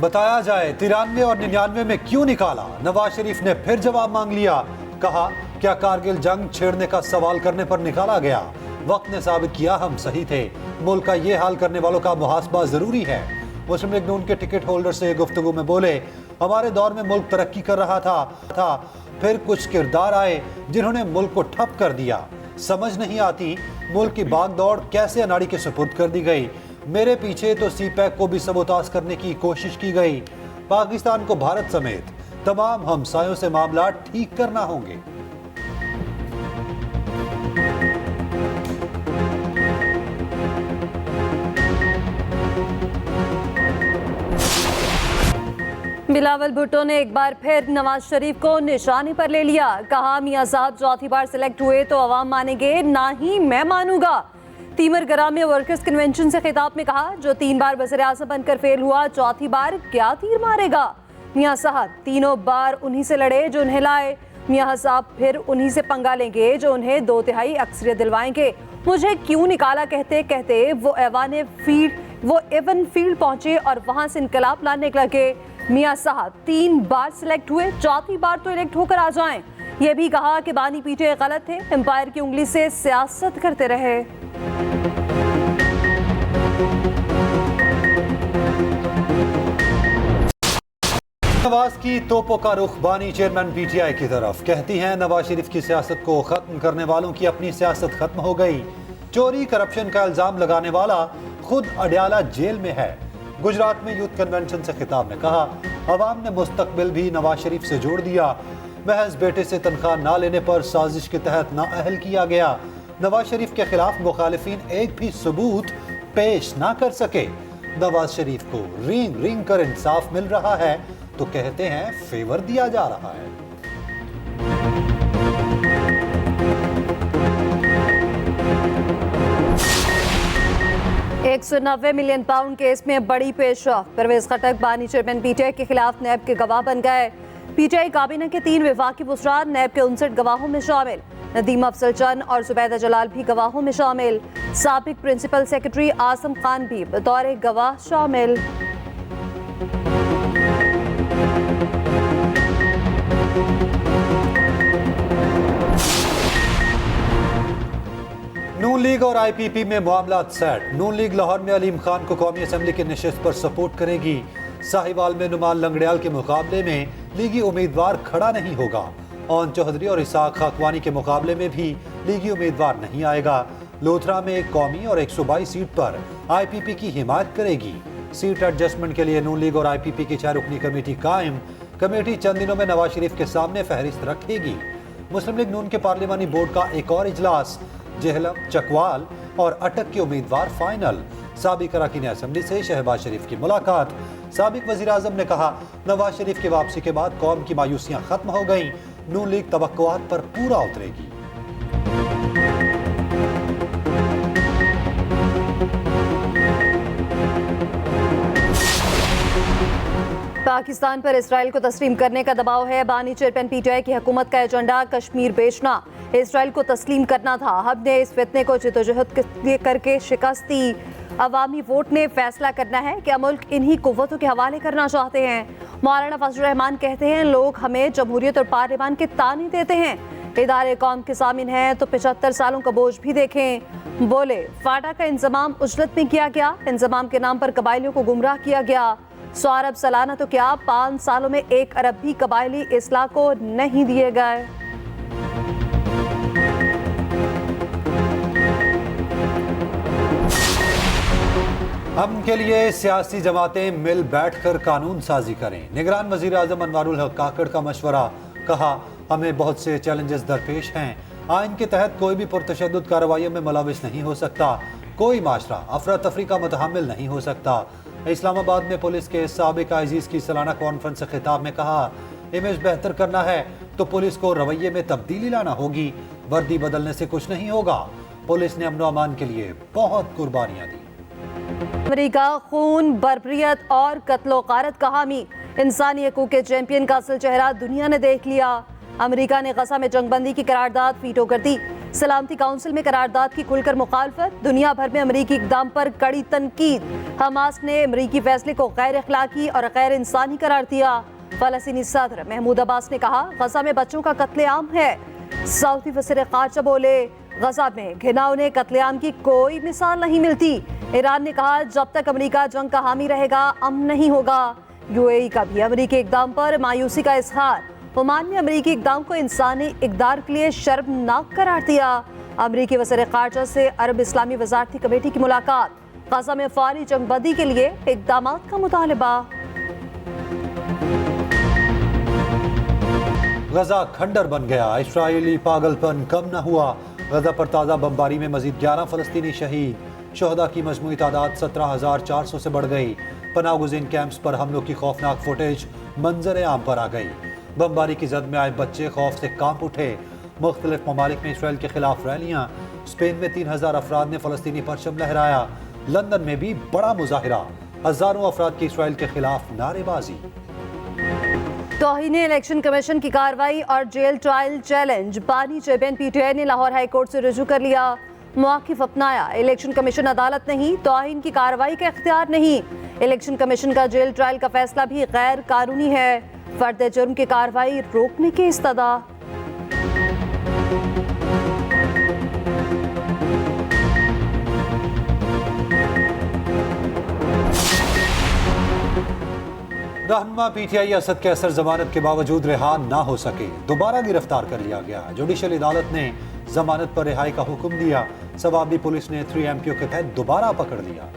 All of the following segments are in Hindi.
बताया जाए 93 और 99 में क्यों निकाला। नवाज शरीफ ने फिर जवाब मांग लिया। कहा क्या कारगिल जंग छेड़ने का सवाल करने पर निकाला गया। वक्त ने साबित किया हम सही थे। मुल्क का ये हाल करने वालों का मुहासबा जरूरी है। मुस्लिम लीग नून के टिकट होल्डर से गुफ्तगू में बोले, हमारे दौर में मुल्क तरक्की कर रहा था फिर कुछ किरदार आए जिन्होंने मुल्क को ठप कर दिया। समझ नहीं आती मुल्क की भागदौड़ कैसे अनाड़ी के सुपुर्द कर दी गई। मेरे पीछे तो सीपैक को भी सबोताज करने की कोशिश की गई। पाकिस्तान को भारत समेत तमाम हमसायों से मामला ठीक करना होंगे। बिलावल भुट्टो ने एक बार फिर नवाज शरीफ को निशाने पर ले लिया। कहा मियां साहब चौथी बार सिलेक्ट हुए तो अवाम मानेंगे, ना ही मैं मानूंगा। तीमर गरा में वर्कर्स कन्वेंशन से खिताब में कहा, जो 3 बार वज़ीर आज़म बनकर फेल हुआ, चौथी बार क्या तीर मारेगा। मियां साहब तीनों बार उन्हीं से लड़े जो उन्हें लाए। मियां साहब फिर उन्हीं से पंगा लेंगे जो उन्हें 2/3 अक्सरियत दिलवाएंगे। मुझे क्यों निकाला कहते कहते वो एवन फील्ड पहुंचे और वहां से इनकलाब लाने लगे। मियां साहब 3 बार सिलेक्ट हुए, चौथी बार तो इलेक्ट होकर आ जाएं। यह भी कहा कि बानी पीटे गलत थे, एम्पायर की उंगली से सियासत करते रहे। नवाज की तोपों का रुख बानी चेयरमैन पीटीआई की तरफ। कहती हैं नवाज शरीफ की सियासत को खत्म करने वालों की अपनी सियासत खत्म हो गई। चोरी करप्शन का इल्जाम लगाने वाला खुद अडयाला जेल में है। गुजरात में यूथ कन्वेंशन से खिताब में कहा, अवाम ने मुस्तकबिल भी नवाज शरीफ से जोड़ दिया। महज बेटे से तनख्वाह ना लेने पर साजिश के तहत नाअहल किया गया। नवाज शरीफ के खिलाफ मुखालिफिन एक भी सबूत पेश ना कर सके। नवाज शरीफ को रिंग रिंग कर इंसाफ मिल रहा है तो कहते हैं फेवर दिया जा रहा है। 190 मिलियन पाउंड केस में बड़ी पेशरफ। परवेज खटक बानी चेयरमैन पीटीआई के खिलाफ नैब के गवाह बन गए। पीटीआई काबीना के 3 वफाकी वज़रात नैब के 59 गवाहों में शामिल। नदीम अफजल चंद और जुबैदा जलाल भी गवाहों में शामिल। साबिक प्रिंसिपल सेक्रेटरी आसम खान भी बतौर गवाह शामिल। नून लीग और आईपीपी में मामला सेट। नून लीग लाहौर में अलीम खान को कौमी असम्बली की नशिस्त पर सपोर्ट करेगी। साहिवाल में नुमान लंगड़ियाल के मुकाबले में लीगी उम्मीदवार खड़ा नहीं होगा। ओन चौधरी और इसाक खाकवानी के मुकाबले में भी लीगी उम्मीदवार नहीं आएगा। लोथरा में एक कौमी और 122 सीट पर आईपीपी की हिमायत करेगी। सीट एडजस्टमेंट के लिए नून लीग और आईपीपी की 4 रुकनी कमेटी कायम। कमेटी चंद दिनों में नवाज शरीफ के सामने फहरिस्त रखेगी। मुस्लिम लीग नून के पार्लिमानी बोर्ड का एक और इजलास। जेहलम, चकवाल और अटक के उम्मीदवार फाइनल। साबिक अरकान असेंबली से शहबाज शरीफ की मुलाकात। साबिक वजीर आजम ने कहा, नवाज शरीफ की वापसी के बाद कौम की मायूसियां खत्म हो गईं। नून लीग तवक्कुआत पर पूरा उतरेगी। पाकिस्तान पर इसराइल को तस्लीम करने का दबाव है। बानी चेयरमैन पीटीआई की हुकूमत का एजेंडा कश्मीर बेचना, इसराइल को तस्लीम करना था। हमने इस फितने को जिद्दोजहद करके शिकस्त दी। अवामी वोट ने फैसला करना है कि मुल्क इन्हीं कुव्वतों के हवाले करना चाहते हैं। मौलाना फजलुर रहमान कहते हैं, लोग हमें जमहूरियत और पार्लियामान के ताने देते हैं। इदारे कौम के सामिन हैं तो 75 सालों का बोझ भी देखें। बोले, फाटा का इंतजाम उजलत में किया गया। इंतजाम के नाम पर कबायलियों को गुमराह किया गया। 100 अरब सालाना तो क्या 5 सालों में 1 अरब भी कबायली इस्लाह को नहीं दिए गए। हम के लिए सियासी जमातें मिल बैठकर कानून साजी करें। निगरान वजीर आजम अनवारुल हक काकड़ का मशवरा। कहा, हमें बहुत से चैलेंजेस दरपेश हैं। आइन के तहत कोई भी पुरतशद्दुद कार्रवाइयों में मुलविस नहीं हो सकता। कोई माशरा अफरा तफरी का मुतहम्मिल नहीं हो सकता। इस्लामाबाद में पुलिस के साबिक आईजीज की सालाना कॉन्फ्रेंस से खिताब में कहा, इमेज बेहतर करना है तो पुलिस को रवैये में तब्दीली लाना होगी। वर्दी बदलने से कुछ नहीं होगा। पुलिस ने अमन अमान के लिए बहुत कुर्बानियां दी। अमेरिका खून, बर्बरियत और कत्लो गारत का हामी। इंसानी हकूक के चैंपियन का असल चेहरा दुनिया ने देख लिया। अमेरिका ने गजा में जंगबंदी की करारदाद वीटो कर दी। सलामती काउंसिल में करारदाद की खुलकर मुखालफत। दुनिया भर में अमेरिकी इकदाम पर कड़ी तनकीद। हमास ने अमरीकी फैसले को गैर अखलाकी और गैर इंसानी करार दिया। फलस्तीनी सदर महमूद अब्बास ने कहा, गजा में बच्चों का कत्लेआम है। सऊदी वज़ीर ख़ारजा बोले, गजा में घिनौने कत्लेआम की कोई मिसाल नहीं मिलती। ईरान ने कहा, जब तक अमरीका जंग का हामी रहेगा अमन नहीं होगा। यूएई का भी अमरीकी इक़दाम पर मायूसी का इजहार। ओमान ने अमरीकी इक़दाम को इंसानी इक़दार के लिए शर्मनाक करार दिया। अमरीकी वज़ीर ख़ारजा से अरब इस्लामी वज़ारती कमेटी की मुलाकात। गजा में फौरी जंगबंदी के लिए इक़दाम का मुतालबा। गजा खंडर बन गया, इस्राएली पागलपन कम न हुआ। गजा पर ताज़ा बमबारी में मजीद 11 फ़लस्तीनी शहीद। शोहदा की मजमूई तादाद 17,400 से बढ़ गई। पनाह गुज़ीन कैंप्स पर हमलों की खौफनाक फुटेज मंजर आम पर आ गई। बमबारी की जद में आए बच्चे खौफ से कांप उठे। मुख्तलिफ ममालिक में इसराइल के खिलाफ रैलियाँ। स्पेन में 3,000 अफराद ने फ़लस्तीनी परचम लहराया। लंदन में भी बड़ा मुजाहिरा, हज़ारों अफराद की इसराइल के खिलाफ नारेबाजी। तौहीन इलेक्शन कमीशन की कार्रवाई और जेल ट्रायल चैलेंज। बानी चेयरमैन पीटीआई ने लाहौर हाई कोर्ट से रुजू कर लिया। मौक़िफ़ अपनाया, इलेक्शन कमीशन अदालत नहीं, तौहीन की कार्रवाई का इख्तियार नहीं। इलेक्शन कमीशन का जेल ट्रायल का फैसला भी गैर कानूनी है। फर्द जुर्म की कार्रवाई रोकने की इस्तदा। रहनुमा पीटीआई असद के असर जमानत के बावजूद रिहा ना हो सके, दोबारा गिरफ्तार कर लिया गया। जुडिशल अदालत ने जमानत पर रिहाई का हुक्म दिया। सवाबी पुलिस ने 3MQ के तहत दोबारा पकड़ लिया।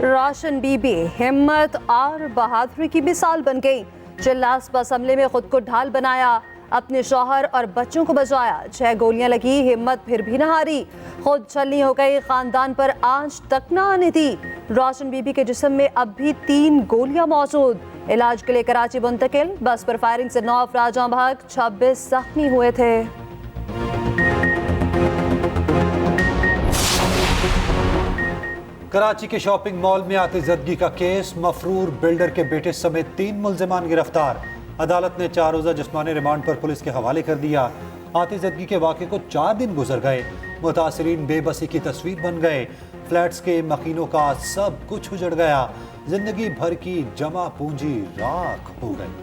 रोशन बीबी हिम्मत और बहादुरी की मिसाल बन गई। चिल्लास बस हमले में खुद को ढाल बनाया, अपने शौहर और बच्चों को बचाया। 6 गोलियां लगी, हिम्मत फिर भी न हारी। खुद छलनी हो गई, खानदान पर आंच तक न आने दी। रोशन बीबी के जिस्म में अब भी 3 गोलियां मौजूद। इलाज के लिए कराची मुंतकिल। बस पर फायरिंग से 9 अफराद जाँ बहक, 26 जख्मी हुए थे। कराची के शॉपिंग मॉल में आतिशज़दगी का केस। मफरूर बिल्डर के बेटे समेत 3 मुल्जिमान गिरफ्तार। अदालत ने 4 रोज़ा जिस्मानी रिमांड पर पुलिस के हवाले कर दिया। आतिशज़दगी के वाक़े को 4 दिन गुजर गए। मुतासिरीन बेबसी की तस्वीर बन गए। फ्लैट्स के मकीनों का सब कुछ उजड़ गया। जिंदगी भर की जमा पूंजी राख हो गई।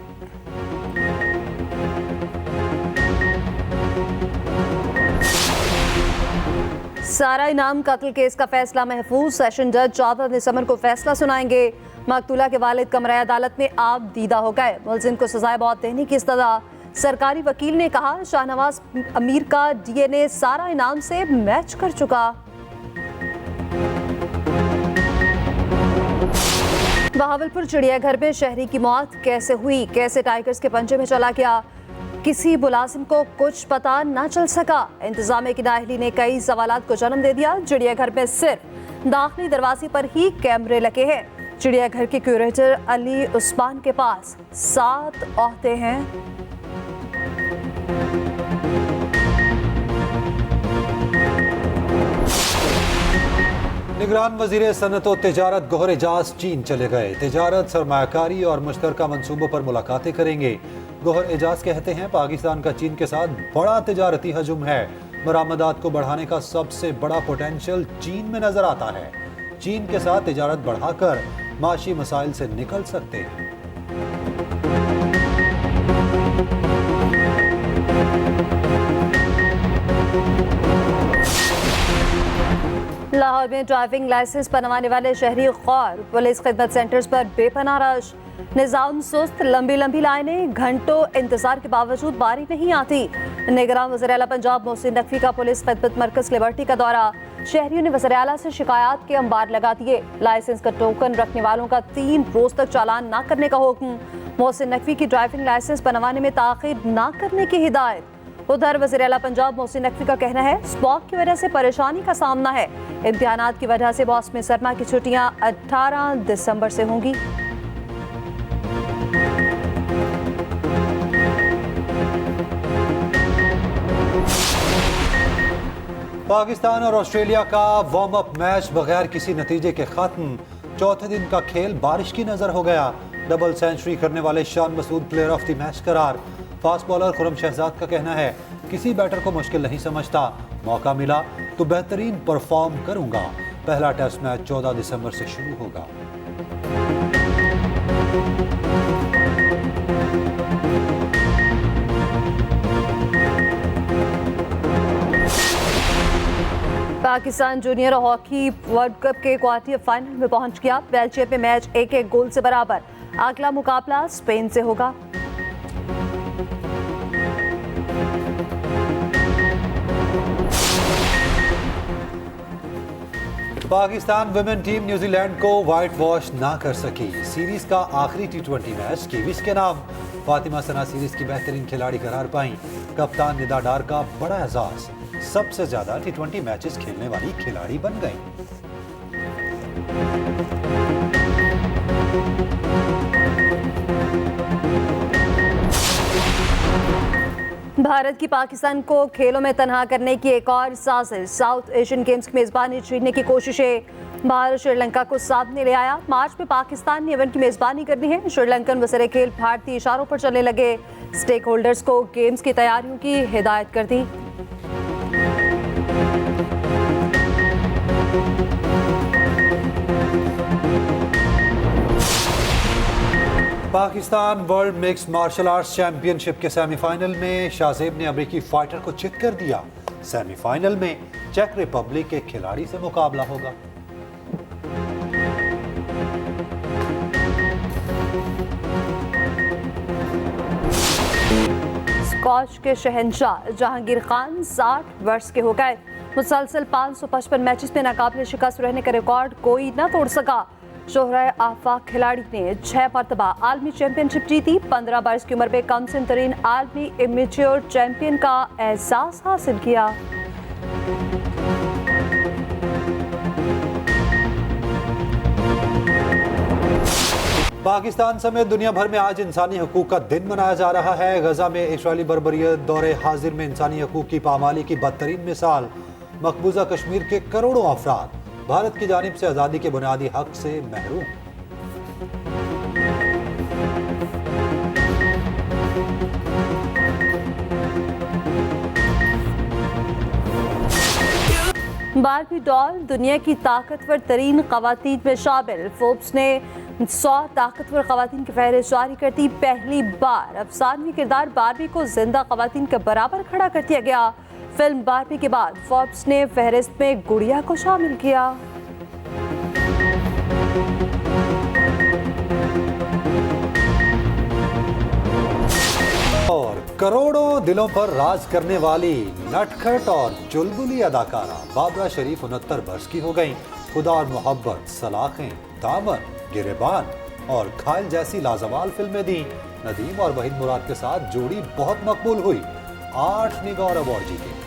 सारा इनाम कत्ल केस का फैसला महफूज। सेशन जज 14 दिसंबर को फैसला सुनाएंगे। मकतूला के वालिद कमरा अदालत में आप दीदा हो गए। मुलजिम को सजाए मौत देने की इस्तदा। सरकारी वकील ने कहा, शाहनवाज अमीर का DNA सारा इनाम से मैच कर चुका। बहावलपुर चिड़ियाघर में शहरी की मौत कैसे हुई, कैसे टाइगर्स के पंजे में चला गया, किसी मुलाजिम को कुछ पता न चल सका। इंतजामिया की नाअहली ने कई सवालात को जन्म दे दिया। चिड़ियाघर में सिर्फ दाखिली दरवाजे पर ही कैमरे लगे हैं। चिड़ियाघर के क्यूरेटर अली उस्मान के पास 7 ओहदे हैं। निगरान वजीर सनत और तिजारत गोहर एजाज चीन चले गए। तिजारत, सरमायाकारी और मुश्तरका मंसूबों पर मुलाकातें करेंगे। गोहर एजाज कहते हैं, पाकिस्तान का चीन के साथ बड़ा तिजारती हजूम है। बरामदात को बढ़ाने का सबसे बड़ा पोटेंशियल चीन में नजर आता है। चीन के साथ तिजारत बढ़ाकर माशी मसाइल से निकल सकते हैं। लाहौर में ड्राइविंग लाइसेंस बनवाने वाले शहरी खौर। पुलिस खिदमत सेंटर्स पर बेपनाह रश। निज़ाम सुस्त, लंबी लंबी लाइनें, घंटों इंतजार के बावजूद बारी नहीं आती। निगरान वज़ीर आला पंजाब मोहसिन नकवी का पुलिस खिदमत मरकज लिबर्टी का दौरा। शहरियों ने वज़ीर आला से शिकायत के अंबार लगा दिए। लाइसेंस का टोकन रखने वालों का 3 रोज तक चालान न करने का हुक्म। मोहसिन नकवी की ड्राइविंग लाइसेंस बनवाने में ताख़ीर न करने की हिदायत। उधर वज़ीर आला पंजाब मोहसिन नकवी का कहना है, स्मॉग की वजह से परेशानी का सामना है। इम्तिहानात की वजह से मौसम सरमा की छुट्टियां 18 दिसंबर से होंगी। पाकिस्तान और ऑस्ट्रेलिया का वार्म अप मैच बगैर किसी नतीजे के खत्म। चौथे दिन का खेल बारिश की नजर हो गया। डबल सेंचुरी करने वाले Shan Masood player of the match करार। फास्ट बॉलर खुरम शहजाद का कहना है, किसी बैटर को मुश्किल नहीं समझता, मौका मिला तो बेहतरीन परफॉर्म करूंगा। पहला टेस्ट मैच 14 दिसंबर से शुरू होगा। Pakistan junior hockey world cup के क्वार्टर फाइनल में पहुंच गया। बेल्जियम में मैच 1-1 गोल से बराबर। अगला मुकाबला स्पेन से होगा। पाकिस्तान वुमेन टीम न्यूजीलैंड को व्हाइट वॉश ना कर सकी। सीरीज का आखिरी T20 मैच किवीज के नाम। फातिमा सना सीरीज की बेहतरीन खिलाड़ी करार पाई। कप्तान निदा डार का बड़ा एजाज, सबसे ज्यादा T20 मैचेस खेलने वाली खिलाड़ी बन गई। भारत की पाकिस्तान को खेलों में तनहा करने की एक और साजिश। साउथ एशियन गेम्स की मेजबानी छीनने की कोशिशें। भारत श्रीलंका को सामने ले आया। मार्च में पाकिस्तान ने इवेंट की मेजबानी करनी है। श्रीलंकन वज़ीर खेल भारतीय इशारों पर चलने लगे। स्टेक होल्डर्स को गेम्स की तैयारियों की हिदायत कर दी। Pakistan world mix martial arts championship के सेमीफाइनल में शाहजेब ने अमेरिकी फाइटर को चित कर दिया। सेमीफाइनल में चेक रिपब्लिक के खिलाड़ी से मुकाबला होगा। स्कॉच के शहंशाह जहांगीर खान 60 वर्ष के हो गए। मुसलसल 555 मैचेस में नाकाबिले शिकस्त रहने का रिकॉर्ड कोई न तोड़ सका। शोहरा आफाक खिलाड़ी ने 6 मरतबा आलमी चैंपियनशिप जीती। 15 वर्ष की उम्र में कम से तरीन आलमी इमेच्योर चैंपियन का एहसास हासिल किया। पाकिस्तान समेत दुनिया भर में आज इंसानी हकूक का दिन मनाया जा रहा है। गजा में इजरायली बर्बरियत दौरे हाजिर में इंसानी हकूक की पामाली की बदतरीन मिसाल। मकबूजा कश्मीर के करोड़ों अफराद भारत की जानिब से आज़ादी के बुनियादी हक से महरूम। बारबी डॉल दुनिया की ताकतवर तरीन खवातीन में शामिल। फोर्ब्स ने 100 ताकतवर खवातीन की फहरिस्त जारी कर दी। पहली बार अफसानवी किरदार बारबी को जिंदा खवातीन के बराबर खड़ा कर दिया गया। फिल्म बारबी के बाद फोर्ब्स ने फहरिस्त में गुड़िया को शामिल किया। और करोड़ों दिलों पर राज करने वाली नटखट और चुलबुली अदाकारा बाबरा शरीफ 69 वर्ष की हो गईं। खुदा और मोहब्बत, सलाखें, दामन, गिरेबान और खाइल जैसी लाजवाल फिल्में दी। नदीम और वहीद मुराद के साथ जोड़ी बहुत मकबूल हुई। 8 निगार अवार्ड जीते।